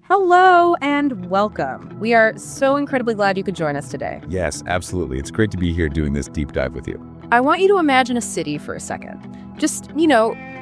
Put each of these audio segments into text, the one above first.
Hello and welcome. We are so incredibly glad you could join us today. Yes, absolutely. It's great to be here doing this deep dive with you. I want you to imagine a city for a second. Just,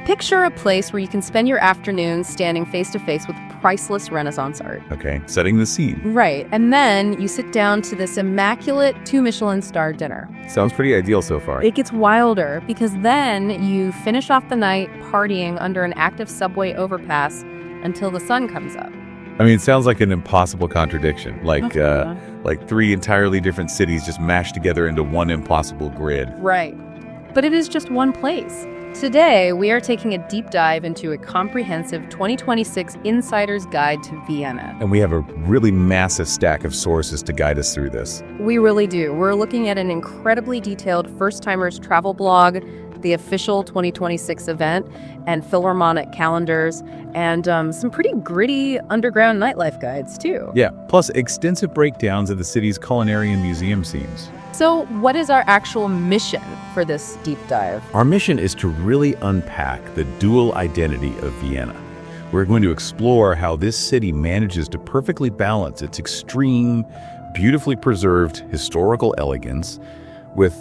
picture a place where you can spend your afternoon standing face to face with priceless Renaissance art. Okay, setting the scene. Right, and then you sit down to this immaculate 2 Michelin-star dinner. Sounds pretty ideal so far. It gets wilder because then you finish off the night partying under an active subway overpass until the sun comes up. I mean, it sounds like an impossible contradiction, like 3 entirely different cities just mashed together into one impossible grid. Right, but it is just one place. Today, we are taking a deep dive into a comprehensive 2026 Insider's Guide to Vienna. And we have a really massive stack of sources to guide us through this. We really do. We're looking at an incredibly detailed first-timers travel blog, the official 2026 event, and Philharmonic calendars, and some pretty gritty underground nightlife guides, too. Yeah, plus extensive breakdowns of the city's culinary and museum scenes. So what is our actual mission for this deep dive? Our mission is to really unpack the dual identity of Vienna. We're going to explore how this city manages to perfectly balance its extreme, beautifully preserved historical elegance with,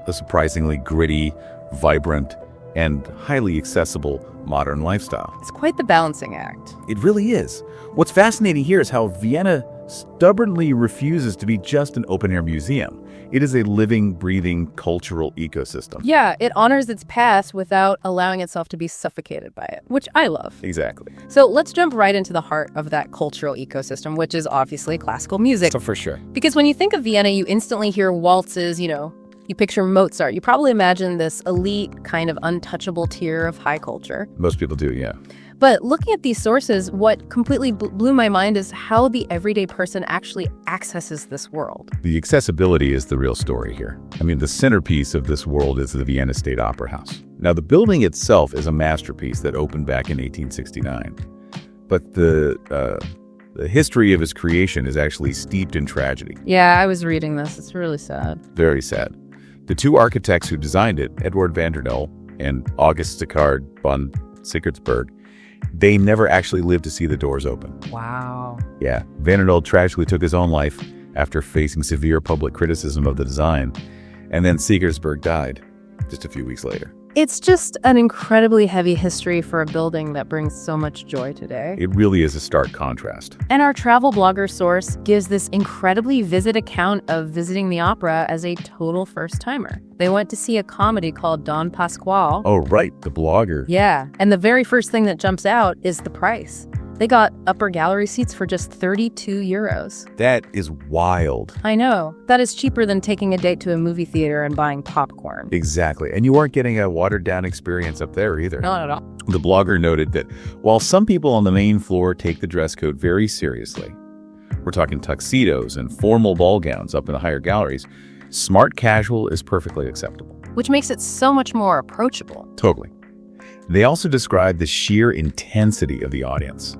a surprisingly gritty, vibrant, and highly accessible modern lifestyle. It's quite the balancing act. It really is. What's fascinating here is how Vienna stubbornly refuses to be just an open-air museum. It is a living, breathing cultural ecosystem. Yeah, it honors its past without allowing itself to be suffocated by it, which I love. Exactly. So let's jump right into the heart of that cultural ecosystem, which is obviously classical music. So for sure. Because when you think of Vienna, you instantly hear waltzes, you picture Mozart. You probably imagine this elite, kind of untouchable tier of high culture. Most people do, yeah. But looking at these sources, what completely blew my mind is how the everyday person actually accesses this world. The accessibility is the real story here. I mean, the centerpiece of this world is the Vienna State Opera House. Now, the building itself is a masterpiece that opened back in 1869. But the history of its creation is actually steeped in tragedy. Yeah, I was reading this. It's really sad. Very sad. The 2 architects who designed it, Edward van der Nul and August Sicard von Sigersberg, they never actually lived to see the doors open. Wow. Yeah, van der Nul tragically took his own life after facing severe public criticism of the design, and then Sigersberg died just a few weeks later. It's just an incredibly heavy history for a building that brings so much joy today. It really is a stark contrast. And our travel blogger source gives this incredibly vivid account of visiting the opera as a total first-timer. They went to see a comedy called Don Pasquale. Oh, right, the blogger. Yeah, and the very first thing that jumps out is the price. They got upper gallery seats for just 32 euros. That is wild. I know. That is cheaper than taking a date to a movie theater and buying popcorn. Exactly. And you weren't getting a watered-down experience up there either. Not at all. The blogger noted that while some people on the main floor take the dress code very seriously, we're talking tuxedos and formal ball gowns up in the higher galleries, smart casual is perfectly acceptable. Which makes it so much more approachable. Totally. They also described the sheer intensity of the audience.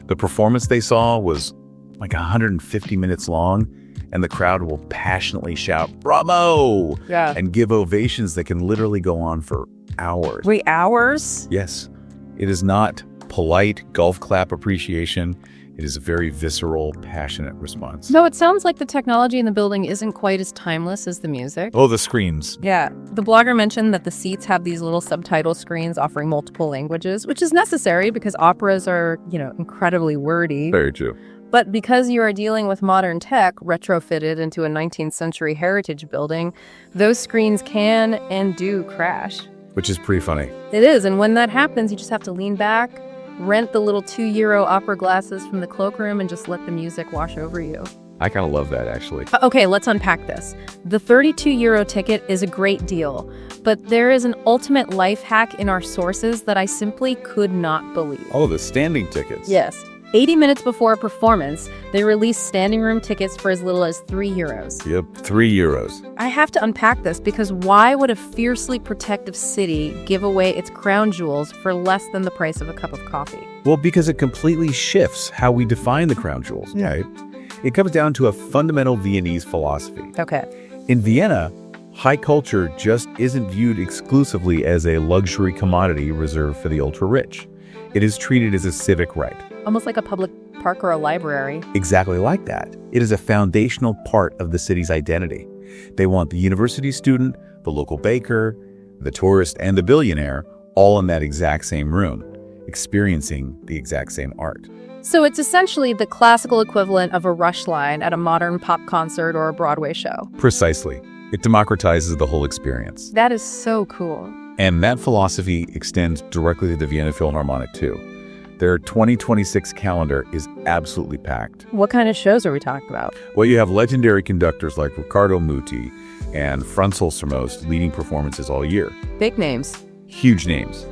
The performance they saw was like 150 minutes long, and the crowd will passionately shout, "Bravo!" Yeah. and give ovations that can literally go on for hours. Wait, hours? Yes. It is not polite golf clap appreciation. It is a very visceral, passionate response. No, it sounds like the technology in the building isn't quite as timeless as the music. Oh, the screens. Yeah. The blogger mentioned that the seats have these little subtitle screens offering multiple languages, which is necessary because operas are, incredibly wordy. Very true. But because you are dealing with modern tech retrofitted into a 19th century heritage building, those screens can and do crash. Which is pretty funny. It is. And when that happens, you just have to lean back, rent the little 2 euro opera glasses from the cloakroom, and just let the music wash over you. I kind of love that, actually. Okay, let's unpack this. The 32 euro ticket is a great deal, but there is an ultimate life hack in our sources that I simply could not believe. Oh, the standing tickets. Yes. 80 minutes before a performance, they release standing room tickets for as little as 3 euros. Yep, 3 euros. I have to unpack this because why would a fiercely protective city give away its crown jewels for less than the price of a cup of coffee? Well, because it completely shifts how we define the crown jewels. Yeah, it comes down to a fundamental Viennese philosophy. Okay. In Vienna, high culture just isn't viewed exclusively as a luxury commodity reserved for the ultra-rich. It is treated as a civic right. Almost like a public park or a library. Exactly like that. It is a foundational part of the city's identity. They want the university student, the local baker, the tourist, and the billionaire all in that exact same room, experiencing the exact same art. So it's essentially the classical equivalent of a rush line at a modern pop concert or a Broadway show. Precisely. It democratizes the whole experience. That is so cool. And that philosophy extends directly to the Vienna Philharmonic, too. Their 2026 calendar is absolutely packed. What kind of shows are we talking about? Well, you have legendary conductors like Riccardo Muti and Franz Holzermost leading performances all year. Big names. Huge names.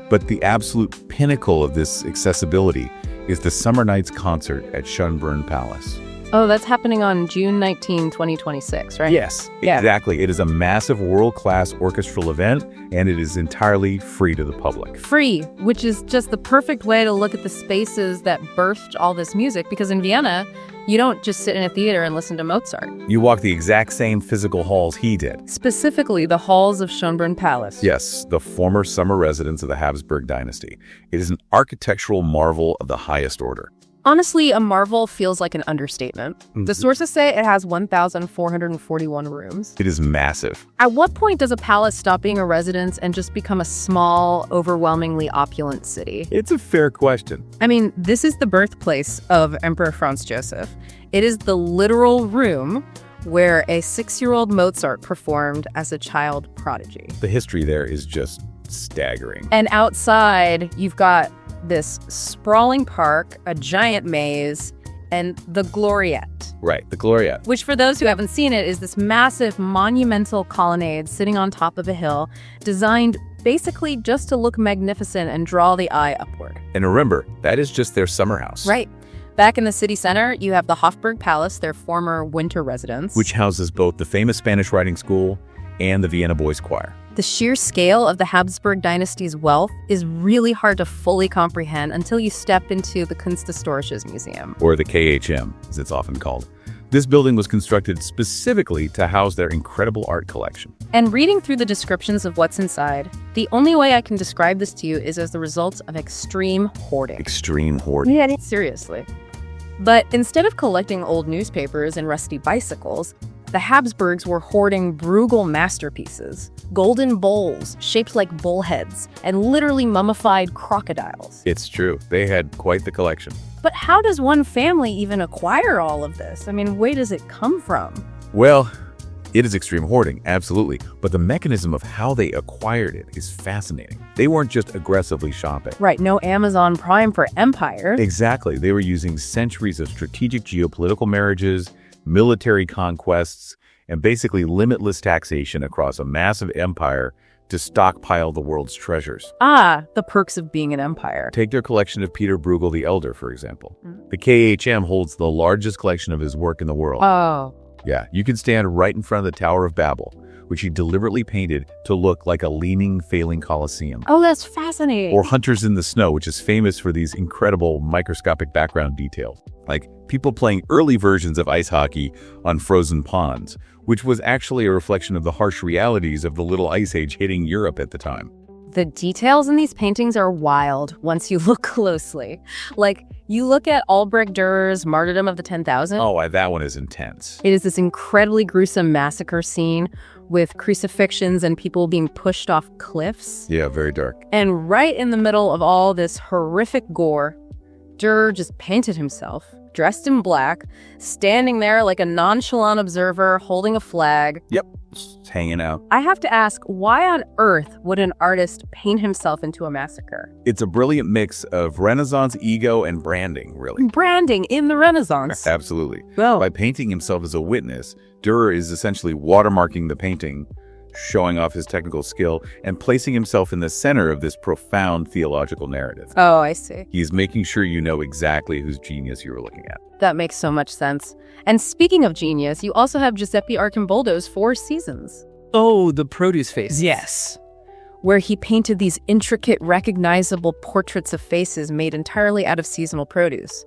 But the absolute pinnacle of this accessibility is the Summer Nights concert at Schönbrunn Palace. Oh, that's happening on June 19, 2026, right? Yes, exactly. It is a massive world-class orchestral event, and it is entirely free to the public. Free, which is just the perfect way to look at the spaces that birthed all this music, because in Vienna, you don't just sit in a theater and listen to Mozart. You walk the exact same physical halls he did. Specifically, the halls of Schönbrunn Palace. Yes, the former summer residence of the Habsburg dynasty. It is an architectural marvel of the highest order. Honestly, a marvel feels like an understatement. The sources say it has 1,441 rooms. It is massive. At what point does a palace stop being a residence and just become a small, overwhelmingly opulent city? It's a fair question. I mean, this is the birthplace of Emperor Franz Joseph. It is the literal room where a 6-year-old Mozart performed as a child prodigy. The history there is just staggering. And outside, you've got this sprawling park, a giant maze, and the Gloriette. Right, the Gloriette. Which, for those who haven't seen it, is this massive monumental colonnade sitting on top of a hill, designed basically just to look magnificent and draw the eye upward. And remember, that is just their summer house. Right. Back in the city center, you have the Hofburg Palace, their former winter residence. Which houses both the famous Spanish riding school and the Vienna Boys Choir. The sheer scale of the Habsburg dynasty's wealth is really hard to fully comprehend until you step into the Kunsthistorisches Museum. Or the KHM, as it's often called. This building was constructed specifically to house their incredible art collection. And reading through the descriptions of what's inside, the only way I can describe this to you is as the result of extreme hoarding. Extreme hoarding. Yeah, seriously. But instead of collecting old newspapers and rusty bicycles, the Habsburgs were hoarding Bruegel masterpieces, golden bowls shaped like bullheads, and literally mummified crocodiles. It's true. They had quite the collection. But how does one family even acquire all of this? I mean, where does it come from? Well, it is extreme hoarding, absolutely. But the mechanism of how they acquired it is fascinating. They weren't just aggressively shopping. Right, no Amazon Prime for empire. Exactly. They were using centuries of strategic geopolitical marriages, military conquests, and basically limitless taxation across a massive empire to stockpile the world's treasures. Ah, the perks of being an empire. Take their collection of Peter Bruegel the Elder, for example. The KHM holds the largest collection of his work in the world. Oh. Yeah, you can stand right in front of the Tower of Babel, which he deliberately painted to look like a leaning, failing Colosseum. Oh, that's fascinating. Or Hunters in the Snow, which is famous for these incredible microscopic background details, like people playing early versions of ice hockey on frozen ponds, which was actually a reflection of the harsh realities of the Little Ice Age hitting Europe at the time. The details in these paintings are wild once you look closely. Like, you look at Albrecht Dürer's Martyrdom of the 10,000. Oh, that one is intense. It is this incredibly gruesome massacre scene with crucifixions and people being pushed off cliffs. Yeah, very dark. And right in the middle of all this horrific gore, Dürer just painted himself, dressed in black, standing there like a nonchalant observer holding a flag. Yep, just hanging out. I have to ask, why on earth would an artist paint himself into a massacre? It's a brilliant mix of Renaissance ego and branding, really. Branding in the Renaissance. Absolutely. Well, By painting himself as a witness, Dürer is essentially watermarking the painting, showing off his technical skill, and placing himself in the center of this profound theological narrative. oh, I see. He's making sure you know exactly whose genius you were looking at. That makes so much sense. And speaking of genius, you also have Giuseppe Arcimboldo's Four Seasons. Oh, the produce faces. Yes. Where he painted these intricate, recognizable portraits of faces made entirely out of seasonal produce.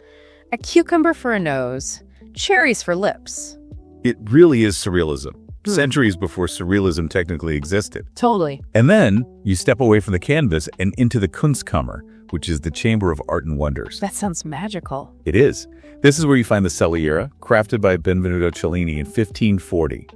A cucumber for a nose, cherries for lips. It really is surrealism, centuries before surrealism technically existed. Totally. And then you step away from the canvas and into the Kunstkammer, which is the Chamber of Art and Wonders. That sounds magical. It is. This is where you find the Celliera, crafted by Benvenuto Cellini in 1540.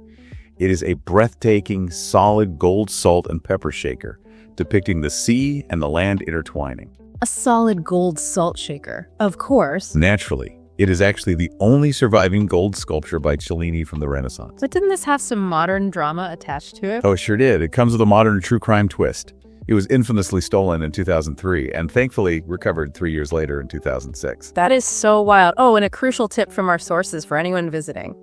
It is a breathtaking, solid gold salt and pepper shaker, depicting the sea and the land intertwining. A solid gold salt shaker, of course. Naturally, it is actually the only surviving gold sculpture by Cellini from the Renaissance. But didn't this have some modern drama attached to it? Oh, it sure did. It comes with a modern true crime twist. It was infamously stolen in 2003 and thankfully recovered 3 years later in 2006. That is so wild. Oh, and a crucial tip from our sources for anyone visiting.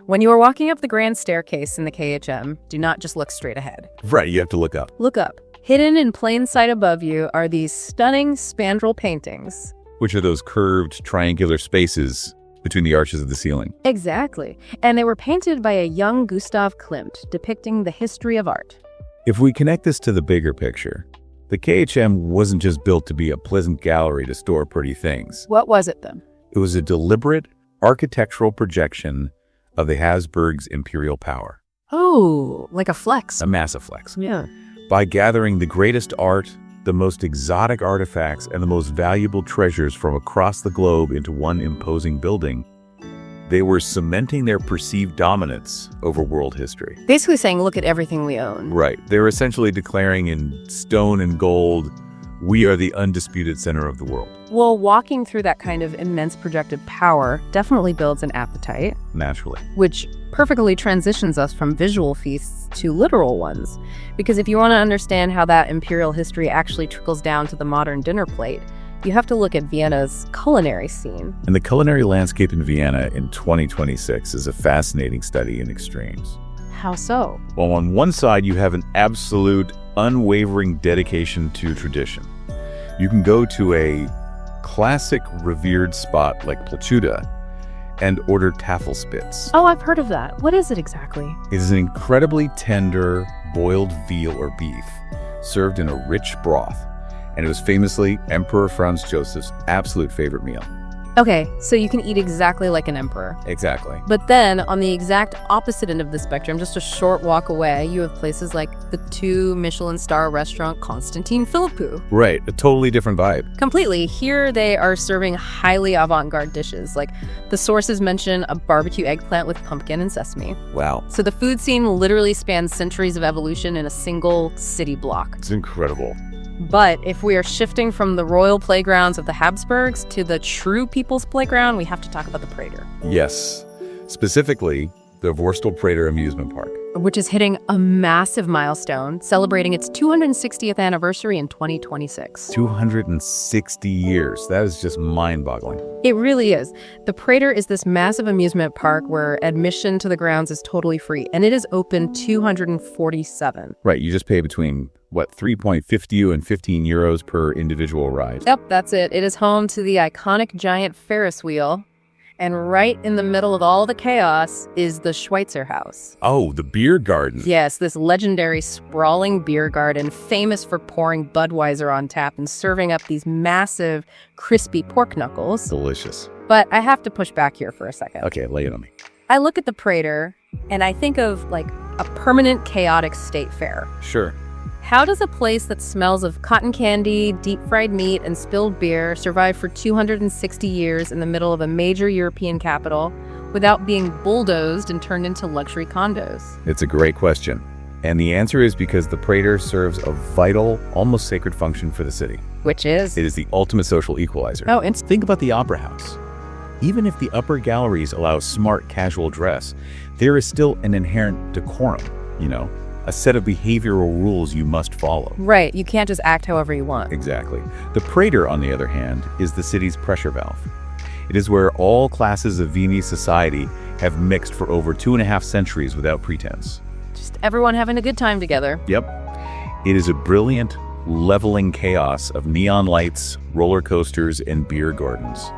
When you are walking up the grand staircase in the KHM, do not just look straight ahead. Right, you have to look up. Look up. Hidden in plain sight above you are these stunning spandrel paintings. Which are those curved triangular spaces between the arches of the ceiling. Exactly. And they were painted by a young Gustav Klimt, depicting the history of art. If we connect this to the bigger picture, the KHM wasn't just built to be a pleasant gallery to store pretty things. What was it then? It was a deliberate architectural projection of the Habsburgs' imperial power. Oh, like a flex. A massive flex. Yeah. By gathering the greatest art, the most exotic artifacts, and the most valuable treasures from across the globe into one imposing building, they were cementing their perceived dominance over world history. Basically saying, look at everything we own. Right. They were essentially declaring in stone and gold, we are the undisputed center of the world. Well, walking through that kind of immense projected power definitely builds an appetite. Naturally. Which perfectly transitions us from visual feasts to literal ones. Because if you want to understand how that imperial history actually trickles down to the modern dinner plate, you have to look at Vienna's culinary scene. And the culinary landscape in Vienna in 2026 is a fascinating study in extremes. How so? Well, on one side, you have an absolute, unwavering dedication to tradition. You can go to a classic revered spot like Placiuta and order Tafelspitz. Oh, I've heard of that. What is it exactly? It is an incredibly tender boiled veal or beef served in a rich broth, and it was famously Emperor Franz Joseph's absolute favorite meal. Okay, so you can eat exactly like an emperor. Exactly. But then, on the exact opposite end of the spectrum, just a short walk away, you have places like the 2 Michelin star restaurant Constantin Philippou. Right, a totally different vibe. Completely. Here they are serving highly avant-garde dishes, like the sources mention a barbecue eggplant with pumpkin and sesame. Wow. So the food scene literally spans centuries of evolution in a single city block. It's incredible. But if we are shifting from the royal playgrounds of the Habsburgs to the true people's playground, we have to talk about the Prater. Yes, specifically the Vorstel Prater amusement park. Which is hitting a massive milestone, celebrating its 260th anniversary in 2026. 260 years. That is just mind-boggling. It really is. The Prater is this massive amusement park where admission to the grounds is totally free, and it is open 247. Right, you just pay between, 3.50 and 15 euros per individual ride. Yep, that's it. It is home to the iconic giant Ferris wheel. And right in the middle of all the chaos is the Schweitzer House. Oh, the beer garden. Yes, this legendary sprawling beer garden, famous for pouring Budweiser on tap and serving up these massive, crispy pork knuckles. Delicious. But I have to push back here for a second. Okay, lay it on me. I look at the Prater, and I think of, like, a permanent chaotic state fair. Sure. How does a place that smells of cotton candy, deep-fried meat, and spilled beer survive for 260 years in the middle of a major European capital without being bulldozed and turned into luxury condos? It's a great question. And the answer is because the Prater serves a vital, almost sacred function for the city. Which is? It is the ultimate social equalizer. Oh, and think about the Opera House. Even if the upper galleries allow smart, casual dress, there is still an inherent decorum, a set of behavioral rules you must follow. Right, you can't just act however you want. Exactly. The Prater, on the other hand, is the city's pressure valve. It is where all classes of Viennese society have mixed for over 2.5 centuries without pretense. Just everyone having a good time together. Yep. It is a brilliant, leveling chaos of neon lights, roller coasters, and beer gardens.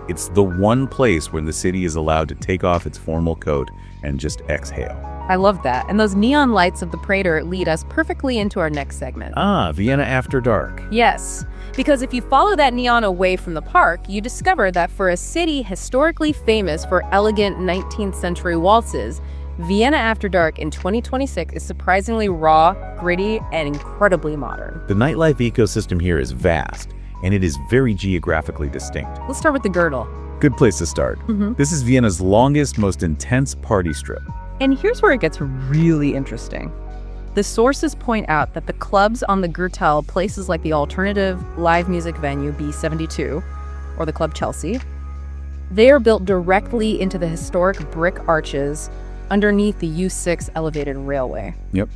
It's the one place where the city is allowed to take off its formal coat and just exhale. I love that. And those neon lights of the Prater lead us perfectly into our next segment. Vienna after dark. Yes, because if you follow that neon away from the park, you discover that for a city historically famous for elegant 19th century waltzes, Vienna After Dark in 2026 is surprisingly raw, gritty, and incredibly modern. The nightlife ecosystem here is vast. and it is very geographically distinct. Let's start with the girdle. Good place to start. This is Vienna's longest, most intense party strip. And here's where it gets really interesting. The sources point out that the clubs on the Gürtel, places like the alternative live music venue B72, or the Club Chelsea, they are built directly into the historic brick arches underneath the U6 elevated railway. Yep.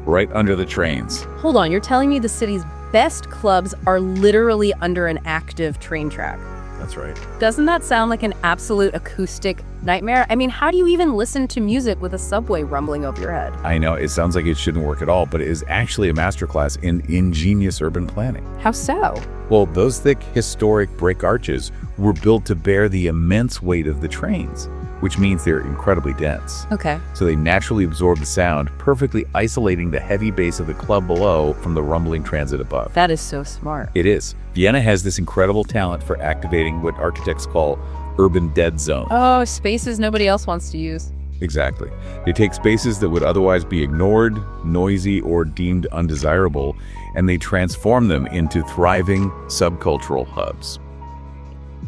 Right under the trains. Hold on, you're telling me the city's best clubs are literally under an active train track? That's right. Doesn't that sound like an absolute acoustic nightmare? I mean, how do you even listen to music with a subway rumbling over your head? I know, it sounds like it shouldn't work at all, but it is actually a masterclass in ingenious urban planning. How so? Well, those thick, historic brick arches were built to bear the immense weight of the trains, which means they're incredibly dense. Okay. So they naturally absorb the sound, perfectly isolating the heavy bass of the club below from the rumbling transit above. That is so smart. It is. Vienna has this incredible talent for activating what architects call urban dead zones. Oh, spaces nobody else wants to use. Exactly. They take spaces that would otherwise be ignored, noisy, or deemed undesirable, and they transform them into thriving subcultural hubs.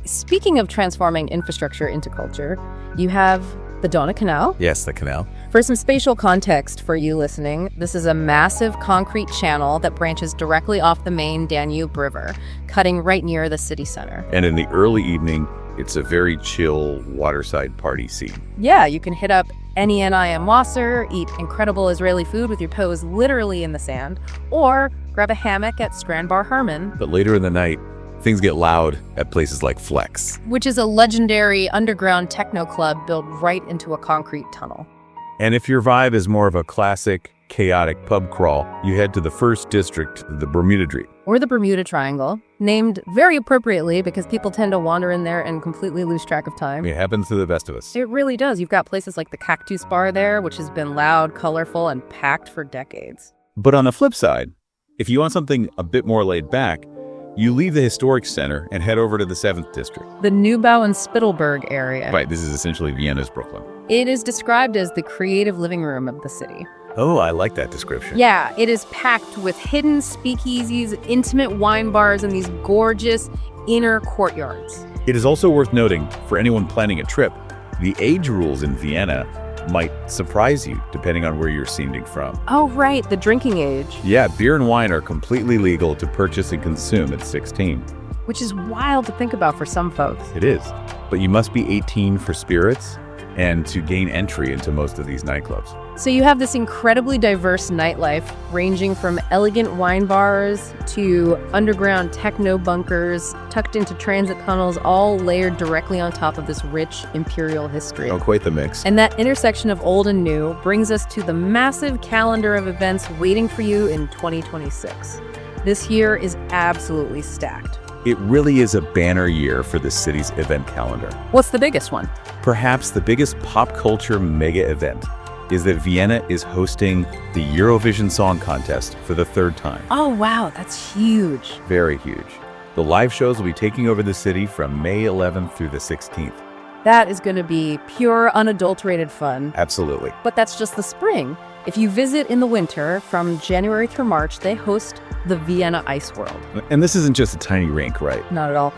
Speaking of transforming infrastructure into culture, you have the Donau Canal. Yes, the canal. For some spatial context for you listening, this is a massive concrete channel that branches directly off the main Danube River, cutting right near the city center. And in the early evening, it's a very chill waterside party scene. Yeah, you can hit up any N.I.M. Wasser, eat incredible Israeli food with your toes literally in the sand, or grab a hammock at Strandbar Herman. But later in the night, things get loud at places like Flex, which is a legendary underground techno club built right into a concrete tunnel. And if your vibe is more of a classic, chaotic pub crawl, you head to the first district, the Bermuda Dream. Or the Bermuda Triangle, named very appropriately because people tend to wander in there and completely lose track of time. It happens to the best of us. It really does. You've got places like the Cactus Bar there, which has been loud, colorful, and packed for decades. But on the flip side, if you want something a bit more laid back, you leave the historic center and head over to the 7th district. The Neubau and Spittelberg area. Right, this is essentially Vienna's Brooklyn. It is described as the creative living room of the city. Oh, I like that description. Yeah, it is packed with hidden speakeasies, intimate wine bars, and these gorgeous inner courtyards. It is also worth noting, for anyone planning a trip, the age rules in Vienna might surprise you, depending on where you're seeming from. Oh, right, the drinking age. Yeah, beer and wine are completely legal to purchase and consume at 16. Which is wild to think about for some folks. It is. But you must be 18 for spirits and to gain entry into most of these nightclubs. So you have this incredibly diverse nightlife, ranging from elegant wine bars to underground techno bunkers, tucked into transit tunnels, all layered directly on top of this rich imperial history. Oh, quite the mix. And that intersection of old and new brings us to the massive calendar of events waiting for you in 2026. This year is absolutely stacked. It really is a banner year for the city's event calendar. What's the biggest one? Perhaps the biggest pop culture mega event is that Vienna is hosting the Eurovision Song Contest for the 3rd time. Oh, wow, that's huge. Very huge. The live shows will be taking over the city from May 11th through the 16th. That is going to be pure, unadulterated fun. Absolutely. But that's just the spring. If you visit in the winter, from January through March, they host the Vienna Ice World. And this isn't just a tiny rink, right? Not at all.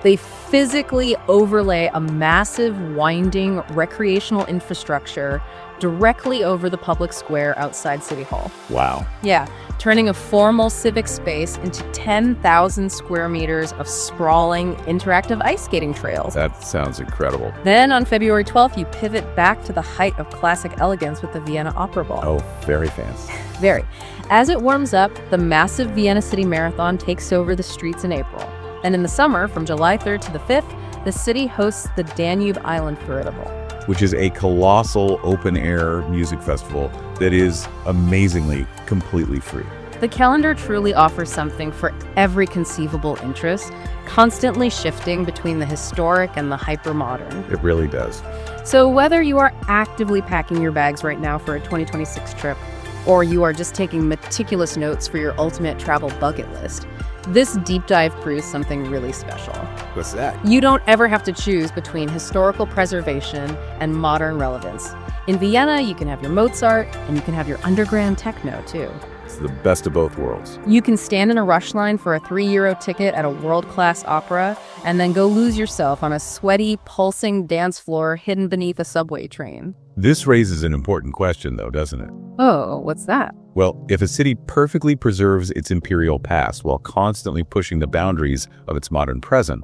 They physically overlay a massive, winding recreational infrastructure directly over the public square outside City Hall. Wow. Yeah, turning a formal civic space into 10,000 square meters of sprawling, interactive ice skating trails. That sounds incredible. Then on February 12th, you pivot back to the height of classic elegance with the Vienna Opera Ball. Oh, very fancy. Very. As it warms up, the massive Vienna City Marathon takes over the streets in April. And in the summer, from July 3rd to the 5th, the city hosts the Danube Island Festival, which is a colossal open-air music festival that is amazingly completely free. The calendar truly offers something for every conceivable interest, constantly shifting between the historic and the hyper-modern. It really does. So whether you are actively packing your bags right now for a 2026 trip, or you are just taking meticulous notes for your ultimate travel bucket list, this deep dive proves something really special. What's that? You don't ever have to choose between historical preservation and modern relevance. In Vienna, you can have your Mozart, and you can have your underground techno, too. It's the best of both worlds. You can stand in a rush line for a €3 ticket at a world-class opera and then go lose yourself on a sweaty, pulsing dance floor hidden beneath a subway train. This raises an important question, though, doesn't it? Oh, what's that? Well, if a city perfectly preserves its imperial past while constantly pushing the boundaries of its modern present,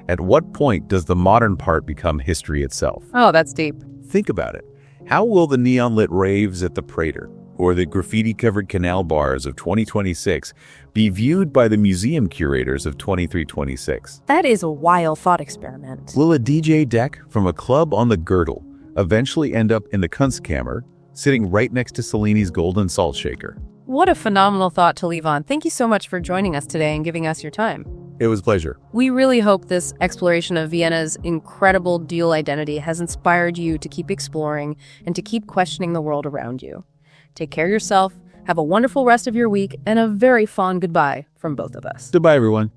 at what point does the modern part become history itself? Oh, that's deep. Think about it. How will the neon-lit raves at the Prater or the graffiti-covered canal bars of 2026 be viewed by the museum curators of 2326? That is a wild thought experiment. Will a DJ deck from a club on the Girdle eventually end up in the Kunstkammer, sitting right next to Cellini's golden salt shaker? What a phenomenal thought to leave on. Thank you so much for joining us today and giving us your time. It was a pleasure. We really hope this exploration of Vienna's incredible dual identity has inspired you to keep exploring and to keep questioning the world around you. Take care of yourself, have a wonderful rest of your week, and a very fond goodbye from both of us. Goodbye, everyone.